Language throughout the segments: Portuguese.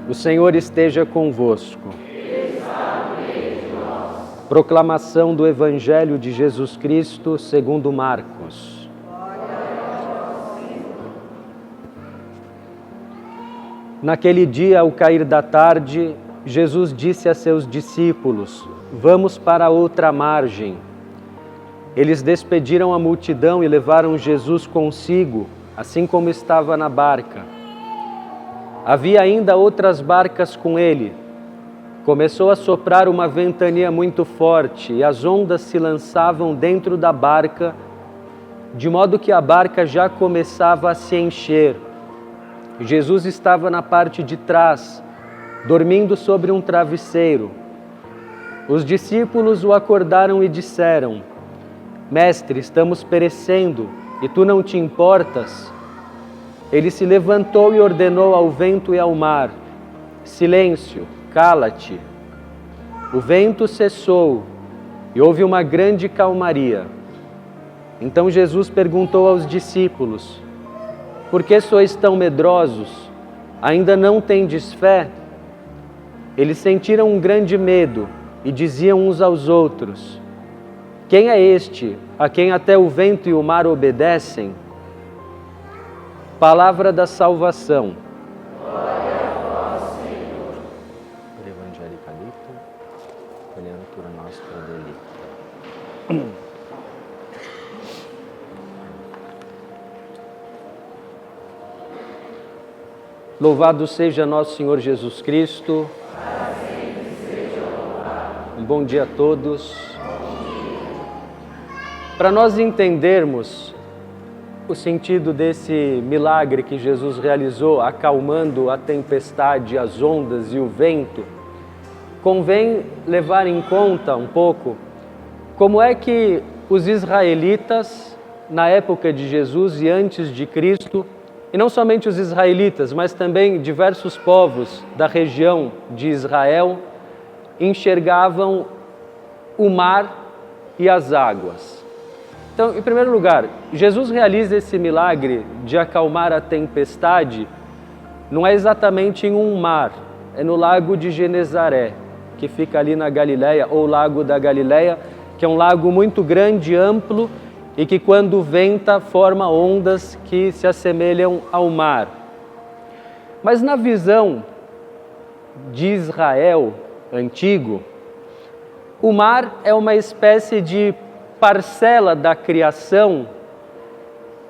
O Senhor esteja convosco. Proclamação do Evangelho de Jesus Cristo segundo Marcos. Naquele dia, ao cair da tarde, Jesus disse a seus discípulos: Vamos para outra margem. Eles despediram a multidão e levaram Jesus consigo, assim como estava na barca. Havia ainda outras barcas com ele. Começou a soprar uma ventania muito forte e as ondas se lançavam dentro da barca, de modo que a barca já começava a se encher. Jesus estava na parte de trás, dormindo sobre um travesseiro. Os discípulos o acordaram e disseram: Mestre, estamos perecendo, e tu não te importas? Ele se levantou e ordenou ao vento e ao mar: Silêncio, cala-te. O vento cessou e houve uma grande calmaria. Então Jesus perguntou aos discípulos: Por que sois tão medrosos? Ainda não tendes fé? Eles sentiram um grande medo e diziam uns aos outros: Quem é este, a quem até o vento e o mar obedecem? Palavra da salvação. Glória a vós, Senhor. Por Evangelica Lito, olhando por nós para Delito. Louvado seja nosso Senhor Jesus Cristo. Para sempre seja louvado. Um bom dia a todos. Para nós entendermos o sentido desse milagre que Jesus realizou, acalmando a tempestade, as ondas e o vento, convém levar em conta um pouco como é que os israelitas, na época de Jesus e antes de Cristo, e não somente os israelitas, mas também diversos povos da região de Israel, enxergavam o mar e as águas. Então, em primeiro lugar, Jesus realiza esse milagre de acalmar a tempestade, não é exatamente em um mar, é no lago de Genezaré, que fica ali na Galileia, ou Lago da Galileia, que é um lago muito grande, amplo, e que quando venta forma ondas que se assemelham ao mar. Mas na visão de Israel antigo, o mar é uma espécie de parcela da criação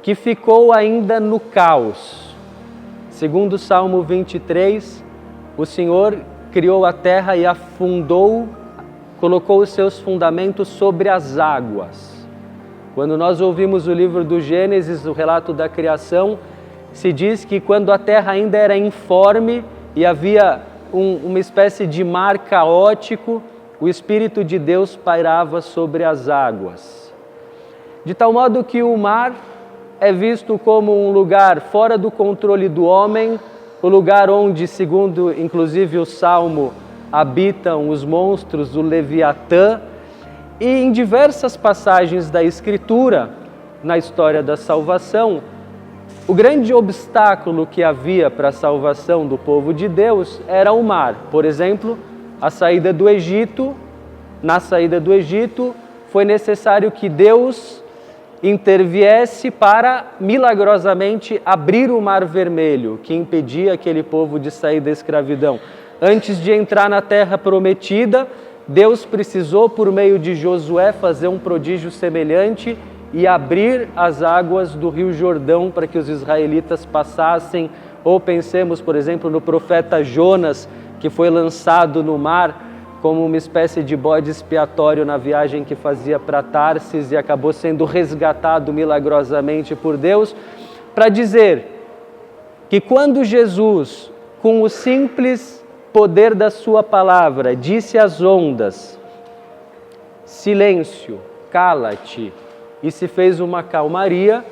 que ficou ainda no caos. Segundo o Salmo 23, o Senhor criou a terra e afundou, colocou os seus fundamentos sobre as águas. Quando nós ouvimos o livro do Gênesis, o relato da criação, se diz que quando a terra ainda era informe e havia uma espécie de mar caótico, o Espírito de Deus pairava sobre as águas. De tal modo que o mar é visto como um lugar fora do controle do homem, o lugar onde, segundo inclusive o Salmo, habitam os monstros do Leviatã. E em diversas passagens da Escritura, na história da salvação, o grande obstáculo que havia para a salvação do povo de Deus era o mar. Por exemplo, a saída do Egito. Na saída do Egito, foi necessário que Deus interviesse para, milagrosamente, abrir o Mar Vermelho, que impedia aquele povo de sair da escravidão. Antes de entrar na terra prometida, Deus precisou, por meio de Josué, fazer um prodígio semelhante e abrir as águas do Rio Jordão para que os israelitas passassem. Ou pensemos, por exemplo, no profeta Jonas, que foi lançado no mar como uma espécie de bode expiatório na viagem que fazia para Tarsis e acabou sendo resgatado milagrosamente por Deus, para dizer que quando Jesus, com o simples poder da sua palavra, disse às ondas: silêncio, cala-te, e se fez uma calmaria,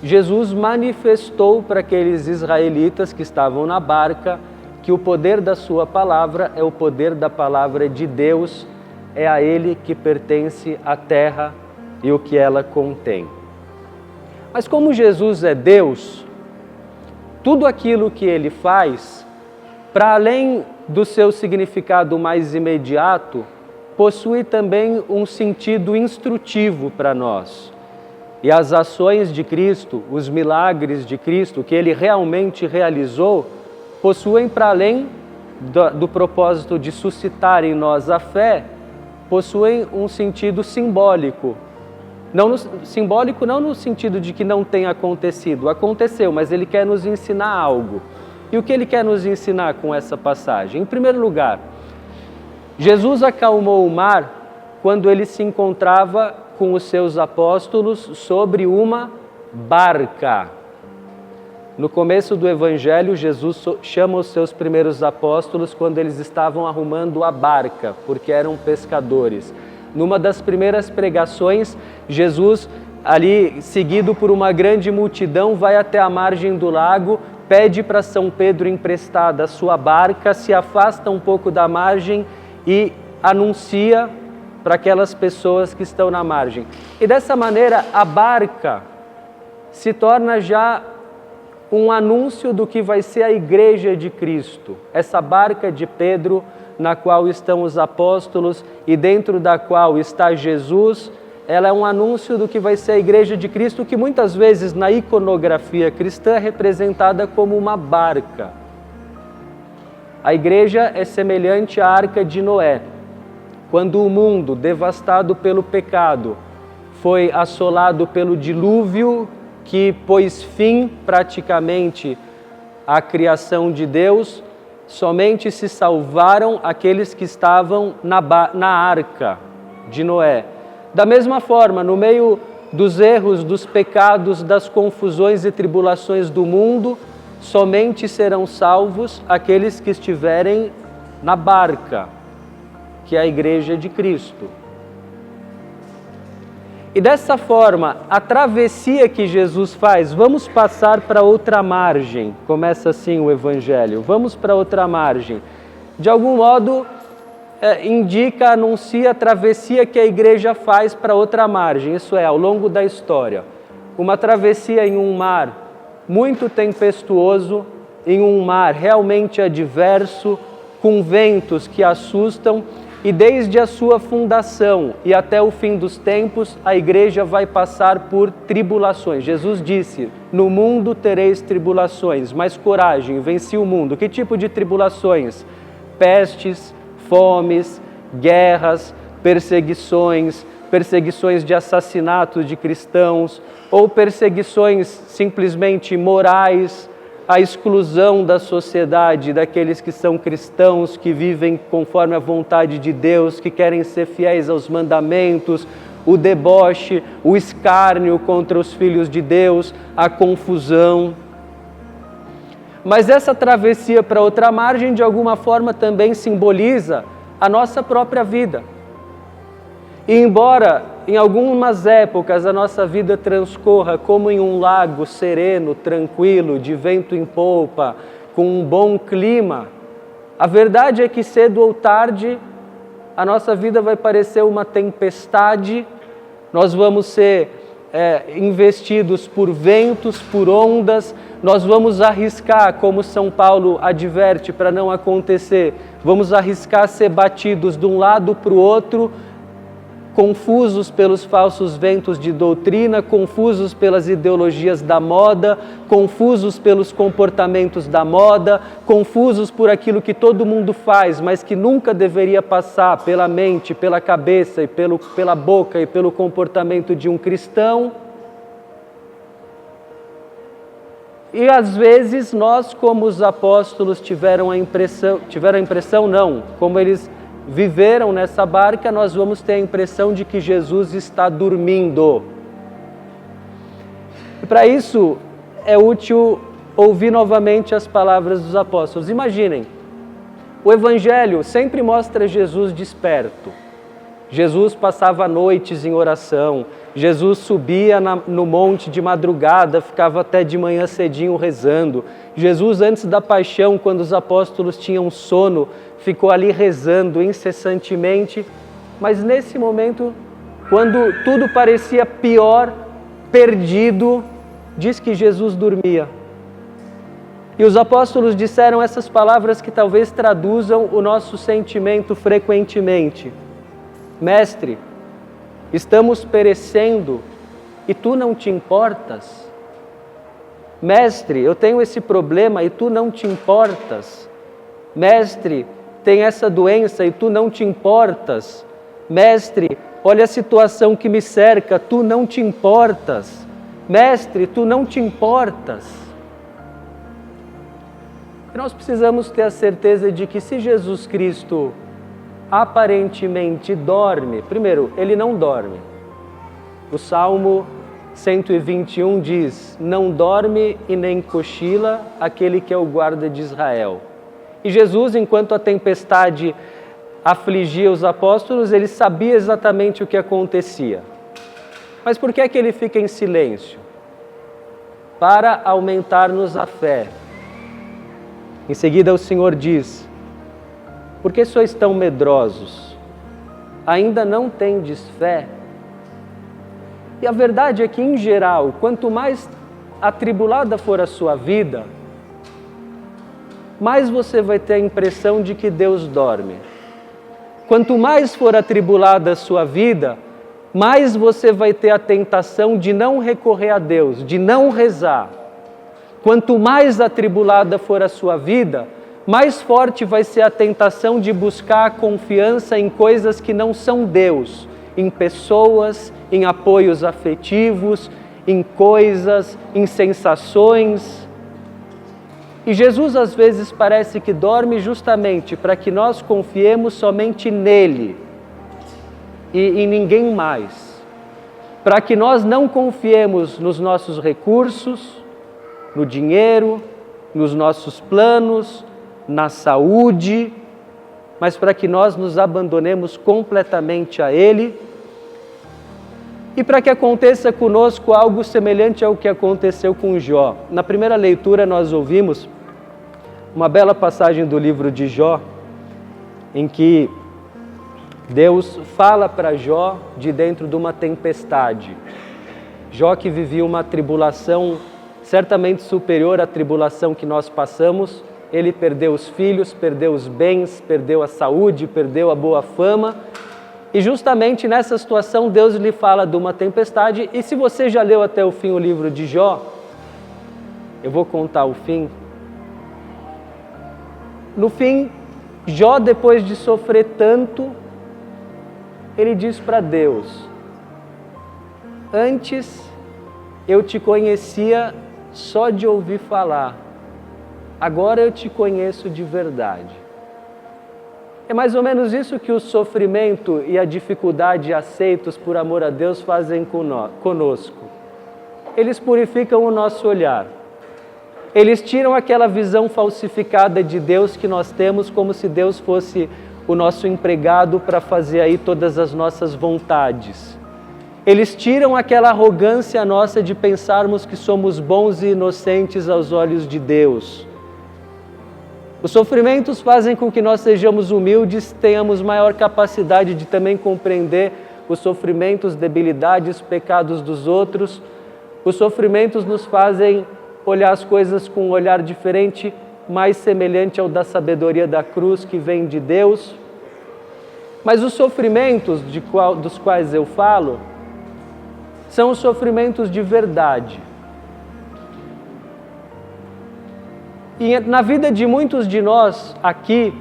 Jesus manifestou para aqueles israelitas que estavam na barca que o poder da sua palavra é o poder da palavra de Deus, é a Ele que pertence a terra e o que ela contém. Mas como Jesus é Deus, tudo aquilo que Ele faz para além do seu significado mais imediato, possui também um sentido instrutivo para nós. E as ações de Cristo, os milagres de Cristo, que Ele realmente realizou, possuem, para além do propósito de suscitar em nós a fé, possuem um sentido simbólico. Simbólico não no sentido de que não tenha acontecido, aconteceu, mas Ele quer nos ensinar algo. E o que Ele quer nos ensinar com essa passagem? Em primeiro lugar, Jesus acalmou o mar quando Ele se encontrava com os seus apóstolos sobre uma barca. No começo do Evangelho, Jesus chama os seus primeiros apóstolos quando eles estavam arrumando a barca, porque eram pescadores. Numa das primeiras pregações, Jesus, ali seguido por uma grande multidão, vai até a margem do lago, pede para São Pedro emprestada a sua barca, se afasta um pouco da margem e anuncia para aquelas pessoas que estão na margem. E dessa maneira, a barca se torna já um anúncio do que vai ser a Igreja de Cristo. Essa barca de Pedro, na qual estão os apóstolos e dentro da qual está Jesus, ela é um anúncio do que vai ser a Igreja de Cristo, que muitas vezes na iconografia cristã é representada como uma barca. A Igreja é semelhante à Arca de Noé. Quando o mundo, devastado pelo pecado, foi assolado pelo dilúvio que pôs fim praticamente à criação de Deus, somente se salvaram aqueles que estavam na arca de Noé. Da mesma forma, no meio dos erros, dos pecados, das confusões e tribulações do mundo, somente serão salvos aqueles que estiverem na barca, que é a Igreja de Cristo. E dessa forma, a travessia que Jesus faz, vamos passar para outra margem, começa assim o Evangelho, vamos para outra margem. De algum modo, indica, anuncia a travessia que a Igreja faz para outra margem, isso é, ao longo da história. Uma travessia em um mar muito tempestuoso, em um mar realmente adverso, com ventos que assustam, e desde a sua fundação e até o fim dos tempos, a Igreja vai passar por tribulações. Jesus disse, no mundo tereis tribulações, mas coragem, venci o mundo. Que tipo de tribulações? Pestes, fomes, guerras, perseguições de assassinatos de cristãos, ou perseguições simplesmente morais, a exclusão da sociedade, daqueles que são cristãos, que vivem conforme a vontade de Deus, que querem ser fiéis aos mandamentos, o deboche, o escárnio contra os filhos de Deus, a confusão. Mas essa travessia para outra margem, de alguma forma, também simboliza a nossa própria vida. E embora em algumas épocas a nossa vida transcorra como em um lago sereno, tranquilo, de vento em polpa, com um bom clima, a verdade é que cedo ou tarde a nossa vida vai parecer uma tempestade, nós vamos ser investidos por ventos, por ondas, nós vamos arriscar, como São Paulo adverte para não acontecer, vamos arriscar ser batidos de um lado para o outro, confusos pelos falsos ventos de doutrina, confusos pelas ideologias da moda, confusos pelos comportamentos da moda, confusos por aquilo que todo mundo faz, mas que nunca deveria passar pela mente, pela cabeça e pela boca e pelo comportamento de um cristão. E às vezes nós, como os apóstolos, tiveram a impressão não, como eles viveram nessa barca, nós vamos ter a impressão de que Jesus está dormindo. E para isso é útil ouvir novamente as palavras dos apóstolos. Imaginem, o Evangelho sempre mostra Jesus desperto. Jesus passava noites em oração, Jesus subia no monte de madrugada, ficava até de manhã cedinho rezando. Jesus, antes da paixão, quando os apóstolos tinham sono, ficou ali rezando incessantemente. Mas nesse momento, quando tudo parecia pior, perdido, diz que Jesus dormia. E os apóstolos disseram essas palavras que talvez traduzam o nosso sentimento frequentemente. Mestre, estamos perecendo e tu não te importas? Mestre, eu tenho esse problema e tu não te importas? Mestre, tem essa doença e tu não te importas? Mestre, olha a situação que me cerca, tu não te importas? Mestre, tu não te importas? Nós precisamos ter a certeza de que se Jesus Cristo aparentemente dorme, primeiro, ele não dorme. O Salmo 121 diz, não dorme e nem cochila aquele que é o guarda de Israel. E Jesus, enquanto a tempestade afligia os apóstolos, ele sabia exatamente o que acontecia. Mas por que é que ele fica em silêncio? Para aumentar-nos a fé. Em seguida o Senhor diz, por que sois tão medrosos? Ainda não tendes fé? E a verdade é que, em geral, quanto mais atribulada for a sua vida, mais você vai ter a impressão de que Deus dorme. Quanto mais for atribulada a sua vida, mais você vai ter a tentação de não recorrer a Deus, de não rezar. Quanto mais atribulada for a sua vida, mais forte vai ser a tentação de buscar a confiança em coisas que não são Deus, em pessoas, em apoios afetivos, em coisas, em sensações. E Jesus às vezes parece que dorme justamente para que nós confiemos somente nele e em ninguém mais. Para que nós não confiemos nos nossos recursos, no dinheiro, nos nossos planos, na saúde, mas para que nós nos abandonemos completamente a Ele e para que aconteça conosco algo semelhante ao que aconteceu com Jó. Na primeira leitura nós ouvimos uma bela passagem do livro de Jó, em que Deus fala para Jó de dentro de uma tempestade. Jó que vivia uma tribulação certamente superior à tribulação que nós passamos, ele perdeu os filhos, perdeu os bens, perdeu a saúde, perdeu a boa fama, e justamente nessa situação Deus lhe fala de uma tempestade, e se você já leu até o fim o livro de Jó, eu vou contar o fim. No fim, Jó, depois de sofrer tanto, ele diz para Deus, antes eu te conhecia só de ouvir falar, agora eu te conheço de verdade. É mais ou menos isso que o sofrimento e a dificuldade aceitos por amor a Deus fazem conosco. Eles purificam o nosso olhar. Eles tiram aquela visão falsificada de Deus que nós temos como se Deus fosse o nosso empregado para fazer aí todas as nossas vontades. Eles tiram aquela arrogância nossa de pensarmos que somos bons e inocentes aos olhos de Deus. Os sofrimentos fazem com que nós sejamos humildes, tenhamos maior capacidade de também compreender os sofrimentos, debilidades, pecados dos outros. Os sofrimentos nos fazem olhar as coisas com um olhar diferente, mais semelhante ao da sabedoria da cruz que vem de Deus. Mas os sofrimentos dos quais eu falo são os sofrimentos de verdade. E na vida de muitos de nós aqui,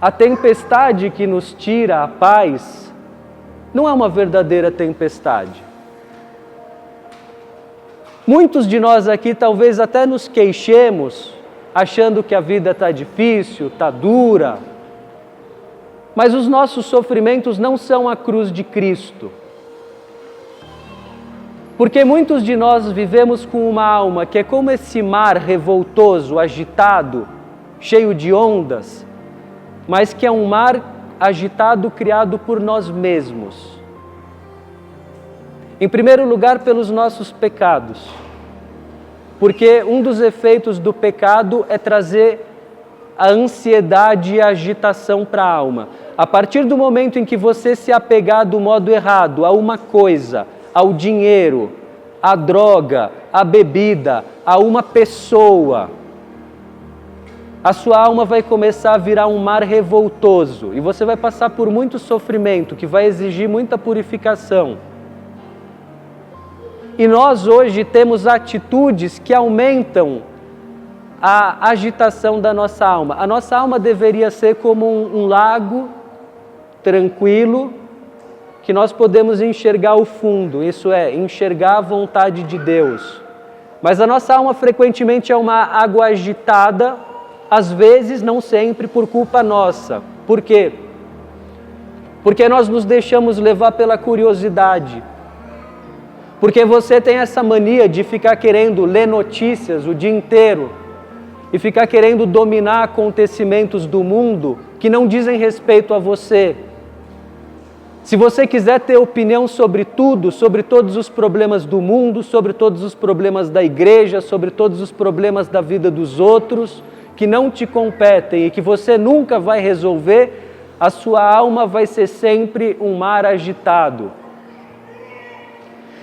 a tempestade que nos tira a paz não é uma verdadeira tempestade. Muitos de nós aqui talvez até nos queixemos, achando que a vida está difícil, está dura, mas os nossos sofrimentos não são a cruz de Cristo. Porque muitos de nós vivemos com uma alma que é como esse mar revoltoso, agitado, cheio de ondas, mas que é um mar agitado criado por nós mesmos. Em primeiro lugar, pelos nossos pecados. Porque um dos efeitos do pecado é trazer a ansiedade e a agitação para a alma. A partir do momento em que você se apegar do modo errado a uma coisa, ao dinheiro, à droga, à bebida, a uma pessoa, a sua alma vai começar a virar um mar revoltoso e você vai passar por muito sofrimento, que vai exigir muita purificação. E nós hoje temos atitudes que aumentam a agitação da nossa alma. A nossa alma deveria ser como um lago tranquilo, que nós podemos enxergar o fundo, isso é, enxergar a vontade de Deus. Mas a nossa alma frequentemente é uma água agitada, às vezes, não sempre, por culpa nossa. Por quê? Porque nós nos deixamos levar pela curiosidade. Porque você tem essa mania de ficar querendo ler notícias o dia inteiro e ficar querendo dominar acontecimentos do mundo que não dizem respeito a você. Se você quiser ter opinião sobre tudo, sobre todos os problemas do mundo, sobre todos os problemas da igreja, sobre todos os problemas da vida dos outros, que não te competem e que você nunca vai resolver, a sua alma vai ser sempre um mar agitado.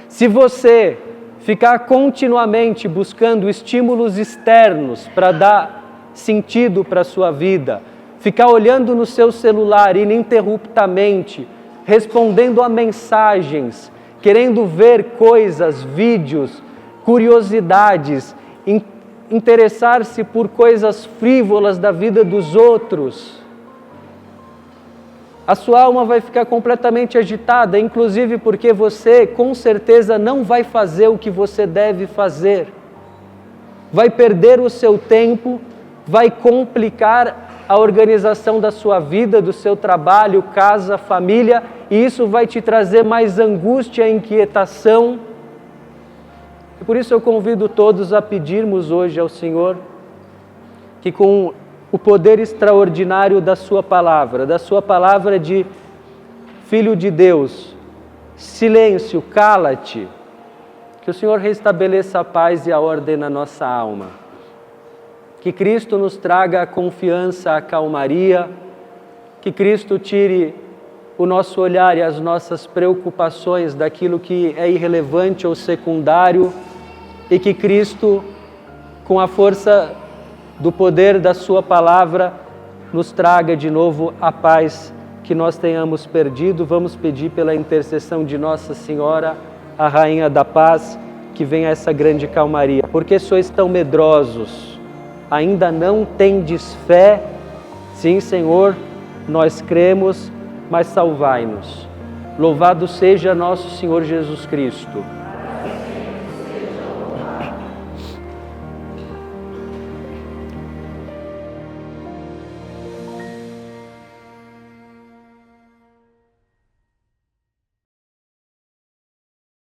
Se você ficar continuamente buscando estímulos externos para dar sentido para a sua vida, ficar olhando no seu celular ininterruptamente, respondendo a mensagens, querendo ver coisas, vídeos, curiosidades, interessar-se por coisas frívolas da vida dos outros, a sua alma vai ficar completamente agitada, inclusive porque você, com certeza, não vai fazer o que você deve fazer. Vai perder o seu tempo, vai complicar a organização da sua vida, do seu trabalho, casa, família, e isso vai te trazer mais angústia, inquietação. E por isso eu convido todos a pedirmos hoje ao Senhor que com o poder extraordinário da sua palavra de Filho de Deus, silêncio, cala-te, que o Senhor restabeleça a paz e a ordem na nossa alma. Que Cristo nos traga a confiança, a calmaria, que Cristo tire o nosso olhar e as nossas preocupações daquilo que é irrelevante ou secundário e que Cristo, com a força do poder da sua palavra, nos traga de novo a paz que nós tenhamos perdido. Vamos pedir pela intercessão de Nossa Senhora, a Rainha da Paz, que venha essa grande calmaria. Porque sois tão medrosos? Ainda não tendes fé? Sim, Senhor, nós cremos, mas salvai-nos. Louvado seja nosso Senhor Jesus Cristo.